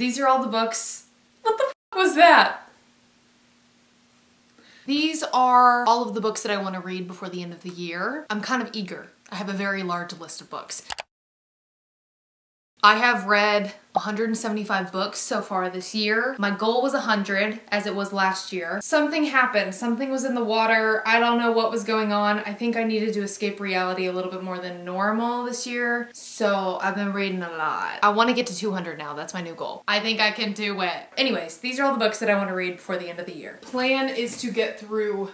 These are all the books. What the f was that? These are all of the books that I want to read before the end of the year. I'm kind of eager. I have a very large list of books. I have read 175 books so far this year. My goal was 100, as it was last year. Something happened. Something was in the water. I don't know what was going on. I think I needed to escape reality a little bit more than normal this year. So I've been reading a lot. I want to get to 200 now. That's my new goal. I think I can do it. Anyways, these are all the books that I want to read before the end of the year. Plan is to get through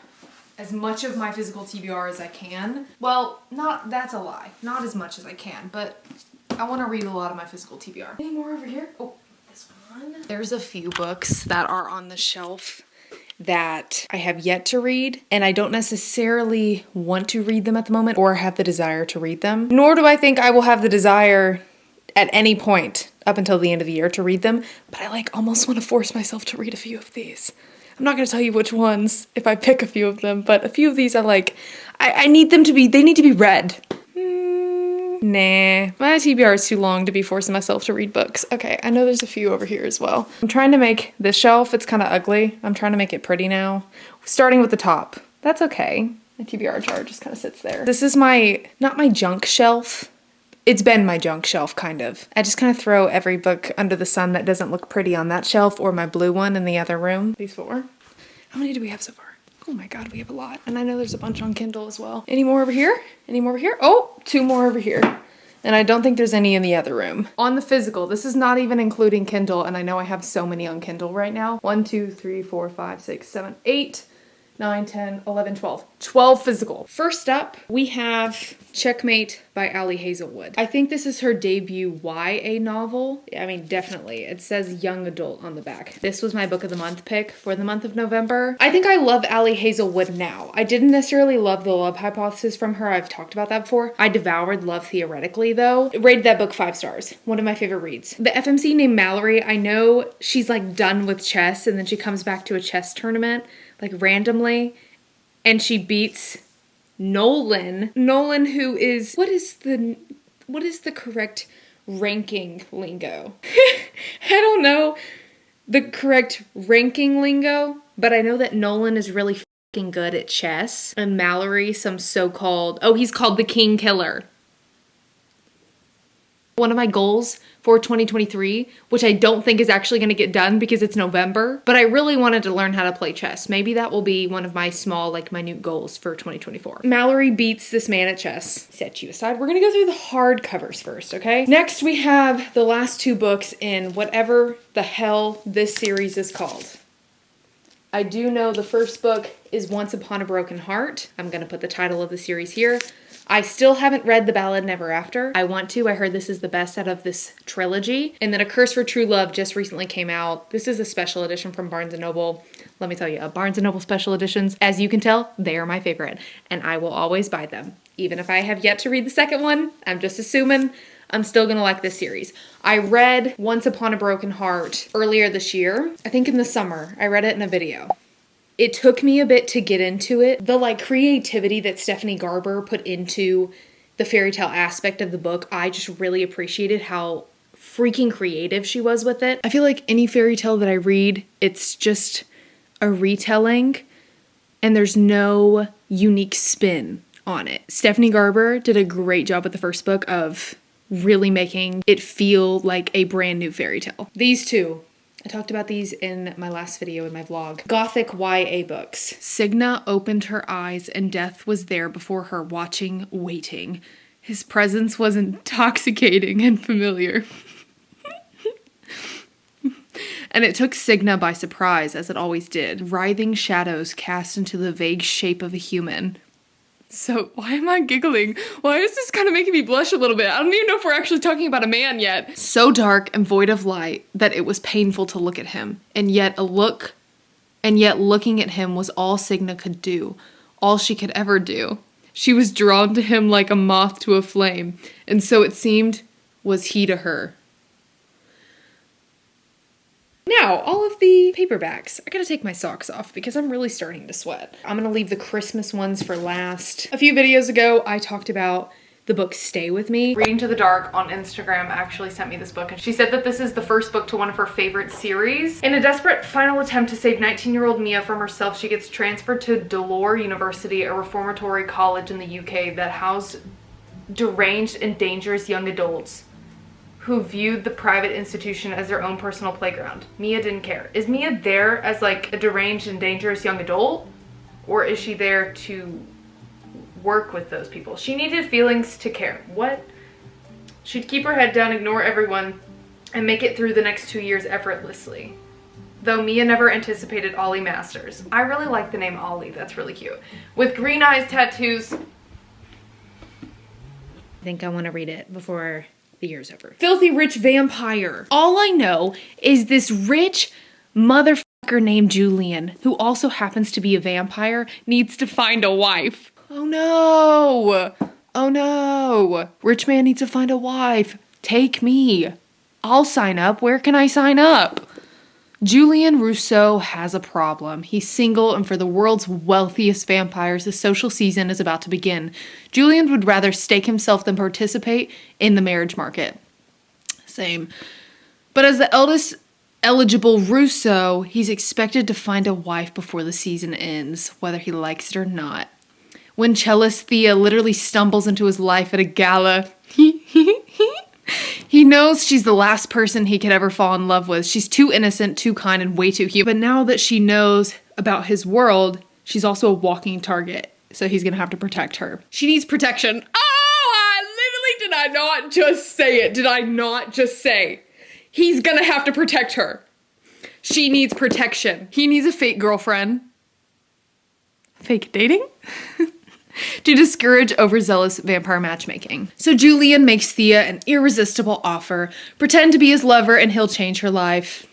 as much of my physical TBR as I can. Well, that's a lie. Not as much as I can, but I want to read a lot of my physical TBR. Any more over here? Oh, this one. There's a few books that are on the shelf that I have yet to read, and I don't necessarily want to read them at the moment or have the desire to read them. Nor do I think I will have the desire at any point up until the end of the year to read them, but I almost want to force myself to read a few of these. I'm not going to tell you which ones if I pick a few of them, but a few of these I need them to be, they need to be read. Nah, my TBR is too long to be forcing myself to read books. Okay, I know there's a few over here as well. I'm trying to make this shelf, it's kind of ugly. I'm trying to make it pretty now. Starting with the top. That's okay. My TBR jar just kind of sits there. This is not my junk shelf. It's been my junk shelf, kind of. I just kind of throw every book under the sun that doesn't look pretty on that shelf or my blue one in the other room. These 4. How many do we have so far? Oh my god, we have a lot. And I know there's a bunch on Kindle as well. Any more over here? Any more over here? Oh, 2 more over here. And I don't think there's any in the other room. On the physical, this is not even including Kindle, and I know I have so many on Kindle right now. 1, 2, 3, 4, 5, 6, 7, 8, 9, 10, 11, 12. 12 physical. First up, we have Checkmate by Ali Hazelwood. I think this is her debut YA novel. I mean, definitely. It says young adult on the back. This was my book of the month pick for the month of November. I think I love Ali Hazelwood now. I didn't necessarily love The Love Hypothesis from her. I've talked about that before. I devoured Love Theoretically though. Rated that book 5 stars. One of my favorite reads. The FMC named Mallory, I know she's done with chess and then she comes back to a chess tournament randomly and she beats Nolan, who is, what is the correct ranking lingo? I don't know the correct ranking lingo, but I know that Nolan is really fucking good at chess, and Mallory some so-called, he's called the King Killer. One of my goals for 2023, which I don't think is actually going to get done because it's November, but I really wanted to learn how to play chess. Maybe that will be one of my small, minute goals for 2024. Mallory beats this man at chess. Set you aside. We're going to go through the hard covers first, okay? Next, we have the last 2 books in whatever the hell this series is called. I do know the first book is Once Upon a Broken Heart. I'm going to put the title of the series here. I still haven't read The Ballad Never After. I want to. I heard this is the best out of this trilogy. And then A Curse for True Love just recently came out. This is a special edition from Barnes & Noble. Let me tell you, Barnes & Noble special editions, as you can tell, they are my favorite. And I will always buy them. Even if I have yet to read the second one, I'm just assuming I'm still gonna like this series. I read Once Upon a Broken Heart earlier this year. I think in the summer. I read it in a video. It took me a bit to get into it. The creativity that Stephanie Garber put into the fairy tale aspect of the book, I just really appreciated how freaking creative she was with it. I feel like any fairy tale that I read, it's just a retelling and there's no unique spin on it. Stephanie Garber did a great job with the first book of really making it feel like a brand new fairy tale. These 2. I talked about these in my last video in my vlog. Gothic YA books. Signa opened her eyes and death was there before her, watching, waiting. His presence was intoxicating and familiar. And it took Signa by surprise, as it always did. Writhing shadows cast into the vague shape of a human. So why am I giggling? Why is this kind of making me blush a little bit? I don't even know if we're actually talking about a man yet. So dark and void of light that it was painful to look at him. And yet looking at him was all Signa could do. All she could ever do. She was drawn to him like a moth to a flame. And so it seemed was he to her. Now, all of the paperbacks. I gotta take my socks off because I'm really starting to sweat. I'm gonna leave the Christmas ones for last. A few videos ago, I talked about the book stay with me. Reading to the Dark on Instagram actually sent me this book, and she said that this is the first book to one of her favorite series. In a desperate final attempt to save 19-year-old Mia from herself, she gets transferred to Delore University, a reformatory college in the UK that housed deranged and dangerous young adults who viewed the private institution as their own personal playground. Mia didn't care. Is Mia there as like a deranged and dangerous young adult? Or is she there to work with those people? She needed feelings to care. What? She'd keep her head down, ignore everyone, and make it through the next 2 years effortlessly. Though Mia never anticipated Ollie Masters. I really like the name Ollie, that's really cute. With green eyes, tattoos. I think I want to read it before the year's over. Filthy Rich Vampire. All I know is this rich motherfucker named Julian, who also happens to be a vampire, needs to find a wife. Oh no! Oh no! Rich man needs to find a wife. Take me. I'll sign up. Where can I sign up? Julian Rousseau has a problem. He's single, and for the world's wealthiest vampires, the social season is about to begin. Julian would rather stake himself than participate in the marriage market. Same. But as the eldest eligible Rousseau, he's expected to find a wife before the season ends, whether he likes it or not. When cellist Thea literally stumbles into his life at a gala, he knows she's the last person he could ever fall in love with. She's too innocent, too kind, and way too cute. But now that she knows about his world, she's also a walking target. So he's gonna have to protect her. She needs protection. Oh, I literally, did I not just say it? Did I not just say? He's gonna have to protect her. She needs protection. He needs a fake girlfriend. Fake dating? To discourage overzealous vampire matchmaking. So Julian makes Thea an irresistible offer. Pretend to be his lover and he'll change her life.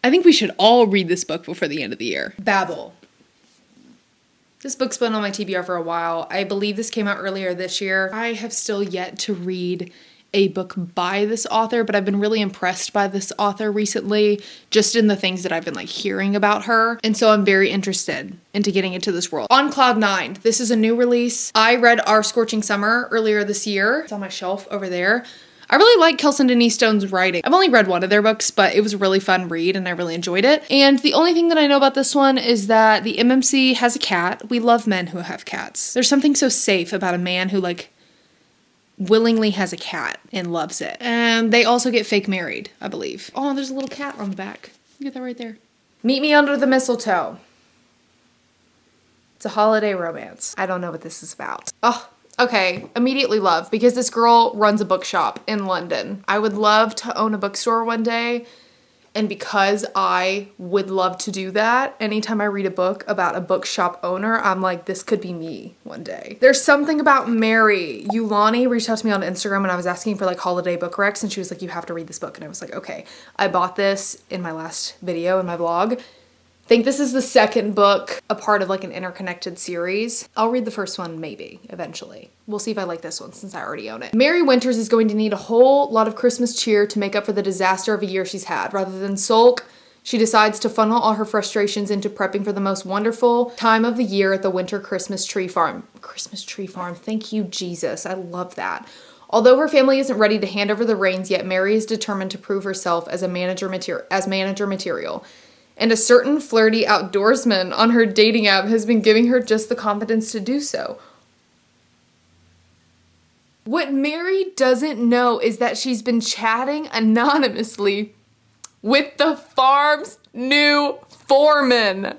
I think we should all read this book before the end of the year. Babel. This book's been on my TBR for a while. I believe this came out earlier this year. I have still yet to read a book by this author, but I've been really impressed by this author recently, just in the things that I've been like hearing about her. And so I'm very interested into getting into this world. On Cloud 9, this is a new release. I read Our Scorching Summer earlier this year. It's on my shelf over there. I really like Kelson Denise Stone's writing. I've only read one of their books, but it was a really fun read and I really enjoyed it. And the only thing that I know about this one is that the MMC has a cat. We love men who have cats. There's something so safe about a man who like willingly has a cat and loves it. And they also get fake married, I believe. Oh, there's a little cat on the back. Get that right there. Meet Me Under the Mistletoe. It's a holiday romance. I don't know what this is about. Oh, okay. Immediately love, because this girl runs a bookshop in London. I would love to own a bookstore one day. And because I would love to do that, anytime I read a book about a bookshop owner, I'm like, this could be me one day. There's something about Mary. Yulani reached out to me on Instagram when I was asking for like holiday book recs, and she was like, you have to read this book. And I was like, okay. I bought this in my last video in my vlog. I think this is the second book, a part of like an interconnected series. I'll read the first one maybe, eventually. We'll see if I like this one since I already own it. Mary Winters is going to need a whole lot of Christmas cheer to make up for the disaster of a year she's had. Rather than sulk, she decides to funnel all her frustrations into prepping for the most wonderful time of the year at the winter Christmas tree farm. Christmas tree farm, thank you, Jesus. I love that. Although her family isn't ready to hand over the reins yet, Mary is determined to prove herself as manager material. And a certain flirty outdoorsman on her dating app has been giving her just the confidence to do so. What Mary doesn't know is that she's been chatting anonymously with the farm's new foreman.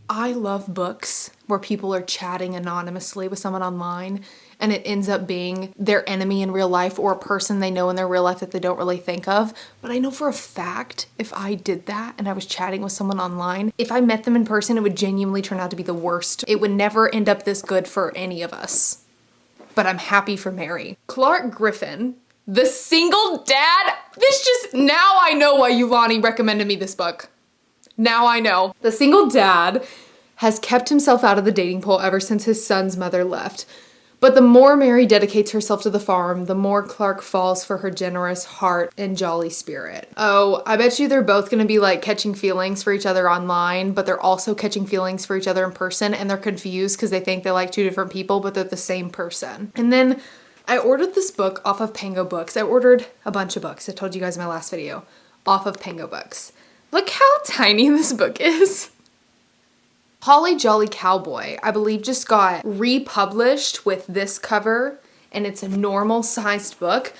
I love books where people are chatting anonymously with someone online and it ends up being their enemy in real life or a person they know in their real life that they don't really think of. But I know for a fact if I did that and I was chatting with someone online, if I met them in person, it would genuinely turn out to be the worst. It would never end up this good for any of us. But I'm happy for Mary. Clark Griffin, the single dad. Now I know why Yulani recommended me this book. Now I know. The single dad has kept himself out of the dating pool ever since his son's mother left. But the more Mary dedicates herself to the farm, the more Clark falls for her generous heart and jolly spirit. Oh, I bet you they're both gonna be like catching feelings for each other online, but they're also catching feelings for each other in person, and they're confused because they think they like two different people, but they're the same person. And then I ordered this book off of Pango Books. I ordered a bunch of books. I told you guys in my last video, off of Pango Books. Look how tiny this book is. Holly Jolly Cowboy, I believe, just got republished with this cover, and it's a normal sized book.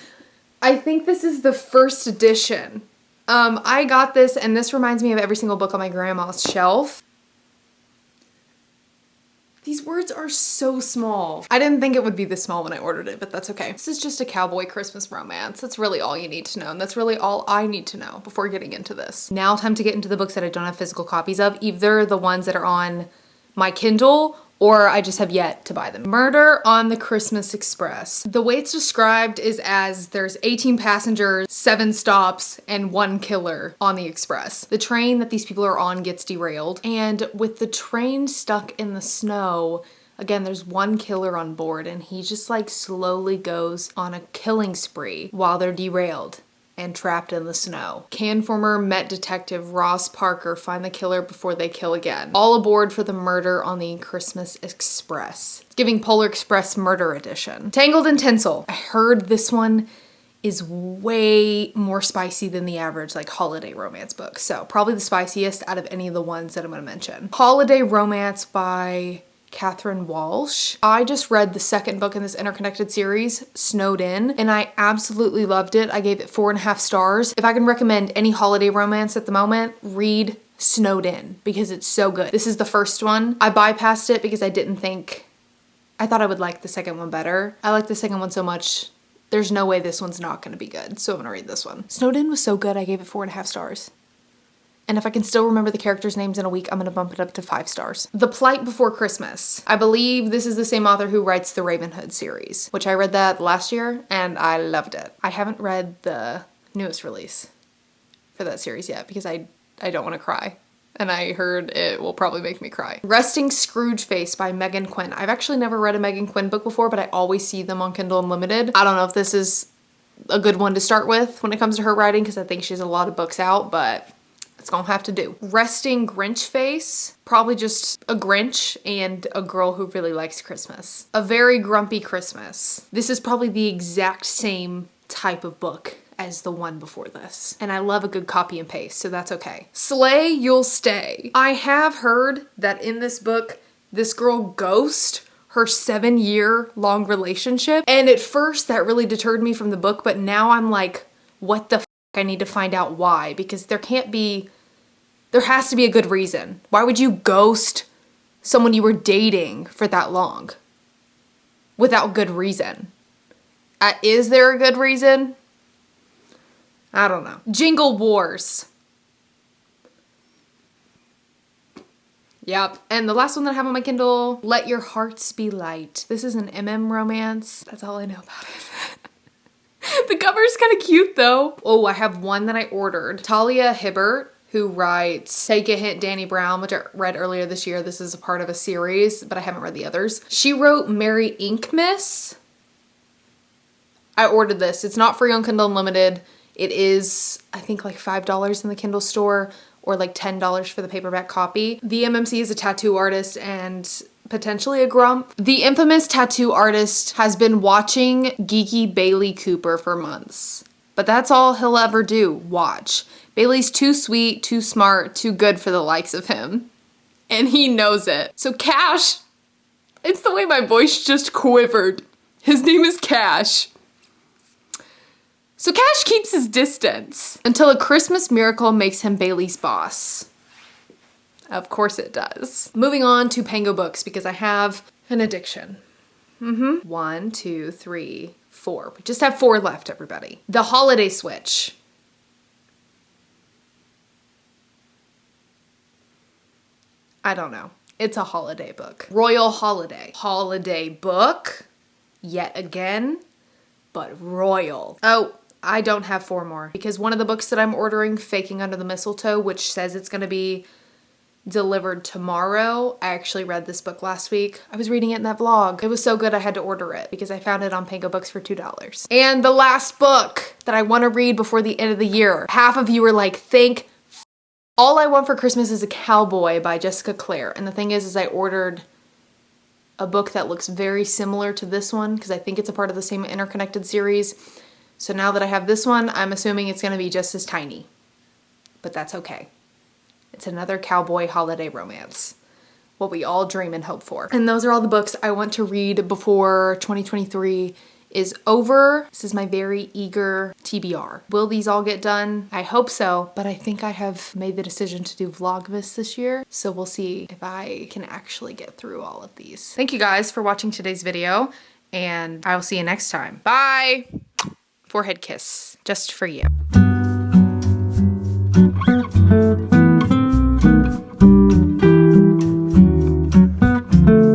I think this is the first edition. I got this, and this reminds me of every single book on my grandma's shelf. These words are so small. I didn't think it would be this small when I ordered it, but that's okay. This is just a cowboy Christmas romance. That's really all you need to know, and that's really all I need to know before getting into this. Now time to get into the books that I don't have physical copies of, either the ones that are on my Kindle or I just have yet to buy them. Murder on the Christmas Express. The way it's described is as there's 18 passengers, 7 stops, and 1 killer on the express. The train that these people are on gets derailed, and with the train stuck in the snow, again, there's 1 killer on board, and he just like slowly goes on a killing spree while they're derailed and trapped in the snow. Can former Met Detective Ross Parker find the killer before they kill again? All aboard for the murder on the Christmas Express. It's giving Polar Express Murder Edition. Tangled in Tinsel. I heard this one is way more spicy than the average like holiday romance book. So probably the spiciest out of any of the ones that I'm gonna mention. Holiday Romance by Catherine Walsh. I just read the second book in this interconnected series, Snowed In, and I absolutely loved it. I gave it 4.5 stars. If I can recommend any holiday romance at the moment, read Snowed In because it's so good. This is the first one. I bypassed it because I thought I would like the second one better. I like the second one so much, there's no way this one's not gonna be good, so I'm gonna read this one. Snowed In was so good, I gave it 4.5 stars. And if I can still remember the characters' names in a week, I'm gonna bump it up to 5 stars. The Plight Before Christmas. I believe this is the same author who writes the Raven Hood series, which I read that last year and I loved it. I haven't read the newest release for that series yet because I don't want to cry. And I heard it will probably make me cry. Resting Scrooge Face by Megan Quinn. I've actually never read a Megan Quinn book before, but I always see them on Kindle Unlimited. I don't know if this is a good one to start with when it comes to her writing because I think she has a lot of books out, but it's gonna have to do. Resting Grinch Face, probably just a Grinch and a girl who really likes Christmas. A Very Grumpy Christmas. This is probably the exact same type of book as the one before this. And I love a good copy and paste, so that's okay. Slay, You'll Stay. I have heard that in this book, this girl ghosts her 7-year-long relationship. And at first that really deterred me from the book, but now I'm like, what the f? I need to find out why, because there has to be a good reason. Why would you ghost someone you were dating for that long without good reason? Is there a good reason? I don't know. Jingle Wars. Yep. And the last one that I have on my Kindle, Let Your Hearts Be Light. This is an romance. That's all I know about it. The cover's kind of cute though. Oh, I have one that I ordered. Talia Hibbert, who writes Take a Hint, Danny Brown, which I read earlier this year. This is a part of a series, but I haven't read the others. She wrote Merry Inkmas. I ordered this. It's not free on Kindle Unlimited. It is, I think, like $5 in the Kindle store or like $10 for the paperback copy. The MMC is a tattoo artist and potentially a grump. The infamous tattoo artist has been watching geeky Bailey Cooper for months, but that's all he'll ever do, watch. Bailey's too sweet, too smart, too good for the likes of him, and he knows it. So Cash, it's the way my voice just quivered. His name is Cash. So Cash keeps his distance until a Christmas miracle makes him Bailey's boss. Of course it does. Moving on to Pango Books because I have an addiction. 1, 2, 3, 4. We just have 4 left, everybody. The Holiday Switch. I don't know. It's a holiday book. Royal Holiday. Holiday book, yet again, but royal. Oh, I don't have 4 more because one of the books that I'm ordering, Faking Under the Mistletoe, which says it's gonna be delivered tomorrow. I actually read this book last week. I was reading it in that vlog. It was so good I had to order it because I found it on Pango Books for $2. And the last book that I want to read before the end of the year. Half of you were like, All I Want for Christmas is a Cowboy by Jessica Clare. And the thing is I ordered a book that looks very similar to this one because I think it's a part of the same interconnected series. So now that I have this one, I'm assuming it's going to be just as tiny. But that's okay. It's another cowboy holiday romance. What we all dream and hope for. And those are all the books I want to read before 2023 is over. This is my very eager TBR. Will these all get done? I hope so, but I think I have made the decision to do Vlogmas this year. So we'll see if I can actually get through all of these. Thank you guys for watching today's video, and I will see you next time. Bye! Forehead kiss, just for you.